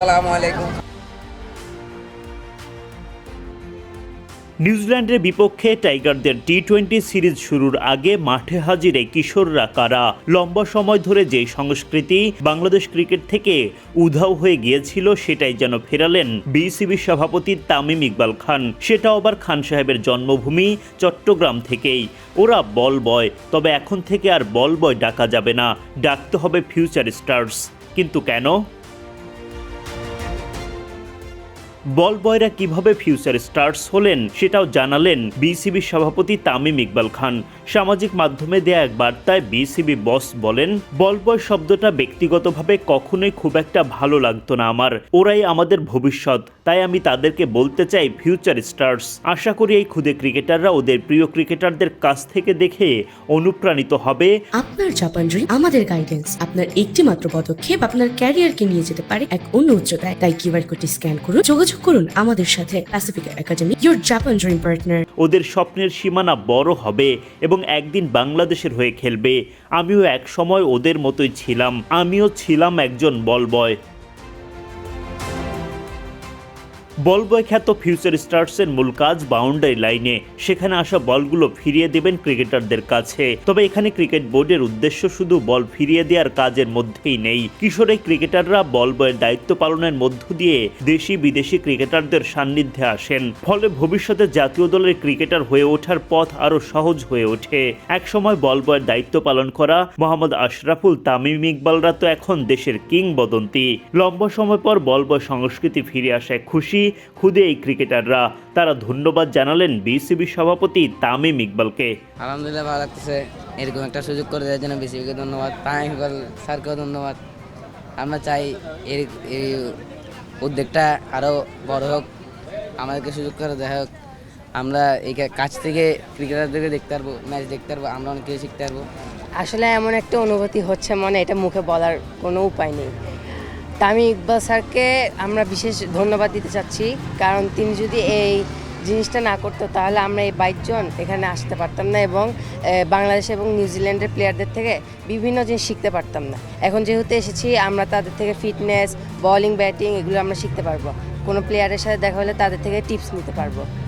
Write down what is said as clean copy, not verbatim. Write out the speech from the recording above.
আসসালামু আলাইকুম। নিউজিল্যান্ডের বিপক্ষে টাইগারদের টি-20 সিরিজ শুরুর আগে মাঠে হাজির এই কিশোররা কারা? লম্বা সময় ধরে যে সংস্কৃতি বাংলাদেশ ক্রিকেট থেকে উধাও হয়ে গিয়েছিল সেটাই যেন ফেরালেন বিসিবি সভাপতি তামিম ইকবাল খান। সেটা আবার খান সাহেবের জন্মভূমি চট্টগ্রাম থেকেই। ওরা বল বয়, তবে এখন থেকে আর বল বয় ডাকা যাবে না, ডাকতে হবে ফিউচার স্টার্স। কিন্তু কেন? বল বয়রা কিভাবে ফিউচার স্টার্স হলেন সেটাও জানালেন বিসিবি সভাপতি তামিম ইকবাল খান। সামাজিক মাধ্যমে দেয়া এক বার্তায় বিসিবি বস বলেন, বল বয় শব্দটা ব্যক্তিগতভাবে কখনোই খুব একটা ভালো লাগতো না আমার। ওরাই আমাদের ভবিষ্যৎ, তাই আমি তাদেরকে বলতে চাই ফিউচার স্টার্স। আশা করি এই ক্ষুদে ক্রিকেটাররা ওদের প্রিয় ক্রিকেটারদের কাছ থেকে দেখে অনুপ্রাণিত হবে। আপনার জাপান ড্রিম আমাদের গাইডেন্স। আপনার একটি মাত্র পদক্ষেপ আপনার ক্যারিয়ারকে নিয়ে যেতে পারে এক অন্য উচ্চতায়। তাই কিউআর কোডটি স্ক্যান করুন, যোগাযোগ করুন আমাদের সাথে। Pacific academy, your Japan dream partner. ওদের স্বপ্নের সীমানা বড় হবে এবং একদিন বাংলাদেশের হয়ে খেলবে। আমিও এক সময় ওদের মতোই ছিলাম, আমিও ছিলাম একজন বল বয়। বল বয় খ্যাত ফিউচার স্টার্সের মূল কাজ বাউন্ডারি লাইনে, সেখানে আসা বলগুলো ফিরিয়ে দেবেন ক্রিকেটারদের কাছে। তবে এখানে ক্রিকেট বোর্ডের উদ্দেশ্য শুধু বল ফিরিয়ে দেওয়ার কাজের মধ্যেই নেই। কিশোর এই ক্রিকেটাররা বল বয়ের দায়িত্ব পালনের মধ্য দিয়ে দেশি বিদেশি ক্রিকেটারদের সান্নিধ্যে আসেন। ফলে ভবিষ্যতে জাতীয় দলের ক্রিকেটার হয়ে ওঠার পথ আরও সহজ হয়ে ওঠে। একসময় বল বয়ের দায়িত্ব পালন করা মোহাম্মদ আশরাফুল, তামিম ইকবালরা তো এখন দেশের কিংবদন্তি। লম্বা সময় পর বল বয় সংস্কৃতি ফিরে আসায় খুশি খুদে এই ক্রিকেটাররা। তারা ধন্যবাদ জানালেন বিসিবি সভাপতি তামিম ইকবালকে। আলহামদুলিল্লাহ, ভালো লাগতেছে। এরকম একটা সুযোগ করে দেওয়ার জন্য বিসিবিকে ধন্যবাদ, তামিম ইকবাল স্যারকেও ধন্যবাদ। আমরা চাই এই উদ্যোগটা আরও বড় হোক, আমাদেরকে সুযোগ করে দেওয়া হোক। আমরা এই কাছ থেকে ক্রিকেটারদেরকে দেখতে পারবো, ম্যাচ দেখতে পারবো, আমরা অনেক কিছু শিখতে পারবো। আসলে এমন একটা অনুভূতি হচ্ছে মনে, এটা মুখে বলার কোনো উপায় নেই। তামিম ইকবাল স্যারকে আমরা বিশেষ ধন্যবাদ দিতে চাচ্ছি, কারণ তিনি যদি এই জিনিসটা না করতো তাহলে আমরা এই 22 জন এখানে আসতে পারতাম না এবং বাংলাদেশ এবং নিউজিল্যান্ডের প্লেয়ারদের থেকে বিভিন্ন জিনিস শিখতে পারতাম না। এখন যেহেতু এসেছি, আমরা তাদের থেকে ফিটনেস, বোলিং, ব্যাটিং এগুলো আমরা শিখতে পারবো। কোনো প্লেয়ারের সাথে দেখা হলে তাদের থেকে টিপস নিতে পারবো।